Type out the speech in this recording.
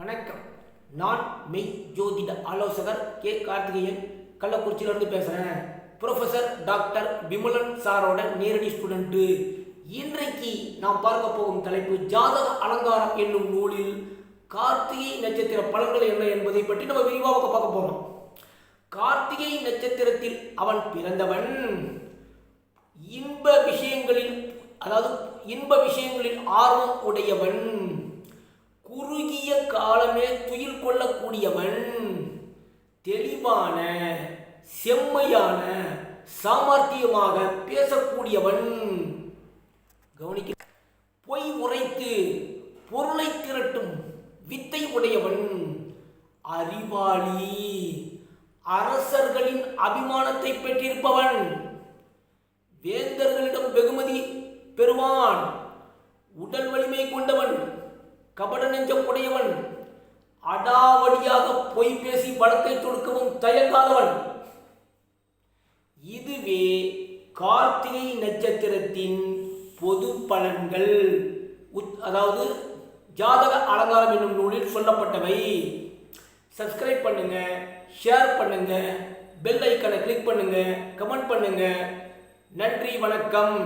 வணக்கம். நான் மெய் ஜோதிட ஆலோசகர் கே கார்த்திகேயன், கள்ளக்குறிச்சியிலிருந்து பேசுகிறேன். ப்ரொஃபஸர் டாக்டர் விமலன் சாரோட நேரடி ஸ்டூடெண்ட்டு. இன்றைக்கு நாம் பார்க்க போகும் தலைப்பு ஜாதக அலங்காரம் என்னும் நூலில் கார்த்திகை நட்சத்திர பலன்கள் என்ன என்பதை பற்றி நம்ம விரிவாக பார்க்க போகிறோம். கார்த்திகை நட்சத்திரத்தில் அவன் பிறந்தவன் இன்ப விஷயங்களில் ஆர்வம் உடையவன், குறுகிய காலமே துயில் கொள்ளக்கூடியவன், தெளிவான செம்மையான சாமர்த்தியமாக பேசக்கூடியவன், கவனிக்க பொய் உரைத்து பொருளை திரட்டும் வித்தை உடையவன், அறிவாளி, அரசர்களின் அபிமானத்தை பெற்றிருப்பவன், வேந்தர்களிடம் வெகுமதி பெறுவான், உடல் வலிமை கொண்டவன், கபட நெஞ்சம் உடையவன், அடாவடியாக பொய் பேசி வழக்கை தொடுக்கவும் தயங்காதவன். இதுவே கார்த்திகை நட்சத்திரத்தின் பொது பலன்கள், அதாவது ஜாதக அலங்காரம் என்னும் நூலில் சொல்லப்பட்டவை. சப்ஸ்கிரைப் பண்ணுங்க, ஷேர் பண்ணுங்க, பெல் ஐக்கனை கிளிக் பண்ணுங்க, கமெண்ட் பண்ணுங்க. நன்றி, வணக்கம்.